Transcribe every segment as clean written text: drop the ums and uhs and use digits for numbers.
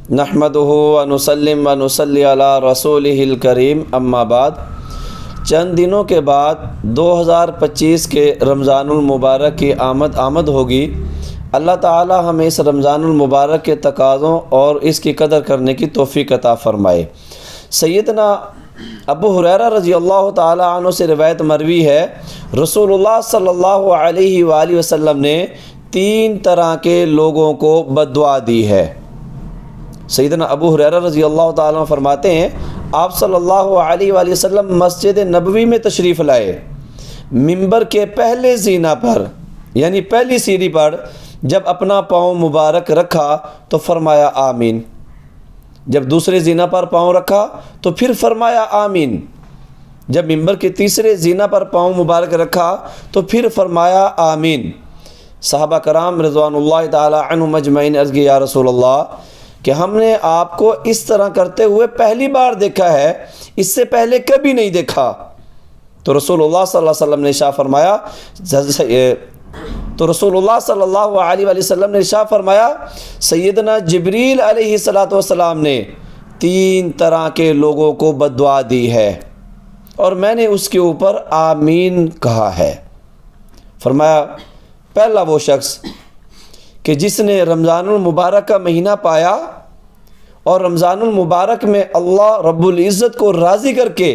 نحمدہ ونسلم ونصلی علی رسولہ الکریم اما بعد۔ چند دنوں کے بعد 2025 کے رمضان المبارک کی آمد ہوگی۔ اللہ تعالی ہمیں اس رمضان المبارک کے تقاضوں اور اس کی قدر کرنے کی توفیق عطا فرمائے۔ سیدنا ابو ہریرہ رضی اللہ تعالی عنہ سے روایت مروی ہے، رسول اللہ صلی اللہ علیہ وآلہ وسلم نے 3 طرح کے لوگوں کو بد دعا دی ہے۔ سیدنا ابو ہریرہ رضی اللہ تعالیٰ عنہ فرماتے ہیں، آپ صلی اللہ علیہ وآلہ وسلم مسجد نبوی میں تشریف لائے، منبر کے پہلے زینہ پر یعنی پہلی سیڑھی پر جب اپنا پاؤں مبارک رکھا تو فرمایا آمین، جب دوسرے زینہ پر پاؤں رکھا تو پھر فرمایا آمین، جب منبر کے تیسرے زینہ پر پاؤں مبارک رکھا تو پھر فرمایا آمین۔ صحابہ کرام رضوان اللہ تعالی عنہم اجمعین عرض کی یا رسول اللہ کہ ہم نے آپ کو اس طرح کرتے ہوئے پہلی بار دیکھا ہے، اس سے پہلے کبھی نہیں دیکھا۔ تو رسول اللہ صلی اللہ علیہ وسلم نے ارشاد فرمایا سیدنا جبریل علیہ السلام نے 3 طرح کے لوگوں کو بد دعا دی ہے اور میں نے اس کے اوپر آمین کہا ہے۔ فرمایا پہلا وہ شخص کہ جس نے رمضان المبارک کا مہینہ پایا اور رمضان المبارک میں اللہ رب العزت کو راضی کر کے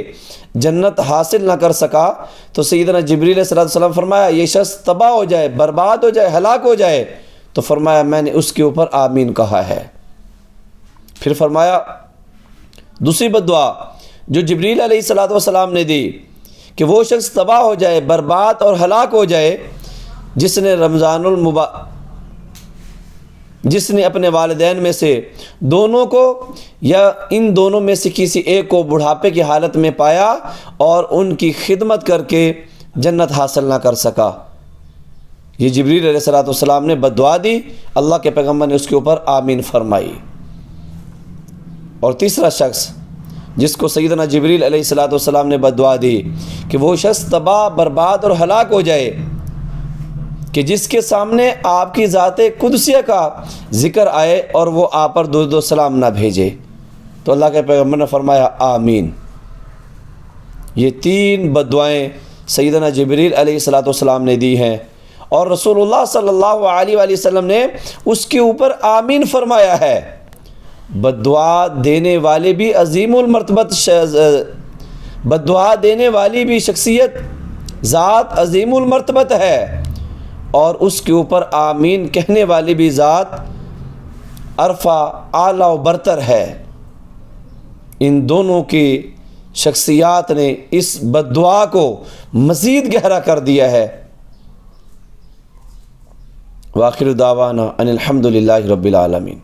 جنت حاصل نہ کر سکا تو سیدنا جبریل علیہ السلام فرمایا یہ شخص تباہ ہو جائے، برباد ہو جائے، ہلاک ہو جائے، تو فرمایا میں نے اس کے اوپر آمین کہا ہے۔ پھر فرمایا دوسری بد دعا جو جبریل علیہ السلام نے دی کہ وہ شخص تباہ ہو جائے، برباد اور ہلاک ہو جائے جس نے اپنے والدین میں سے دونوں کو یا ان دونوں میں سے کسی ایک کو بڑھاپے کی حالت میں پایا اور ان کی خدمت کر کے جنت حاصل نہ کر سکا۔ یہ جبریل علیہ السلام نے بد دعا دی، اللہ کے پیغمبر نے اس کے اوپر آمین فرمائی۔ اور تیسرا شخص جس کو سیدنا جبریل علیہ السلام نے بد دعا دی کہ وہ شخص تباہ، برباد اور ہلاک ہو جائے کہ جس کے سامنے آپ کی ذات قدسیہ کا ذکر آئے اور وہ آپ پر درود و سلام نہ بھیجے، تو اللہ کے پیغمبر نے فرمایا آمین۔ یہ 3 بد دعائیں سیدنا جبریل علیہ السلام نے دی ہیں اور رسول اللہ صلی اللہ علیہ وآلہ وسلم نے اس کے اوپر آمین فرمایا ہے۔ بد دعا دینے والے بھی عظیم المرتبت بد دعا دینے والی بھی شخصیت ذات عظیم المرتبت ہے اور اس کے اوپر آمین کہنے والی بھی ذات عرفہ اعلیٰ و برتر ہے۔ ان دونوں کی شخصیات نے اس بد دعا کو مزید گہرا کر دیا ہے۔ وآخر دعوانا ان الحمد للہ رب العالمین۔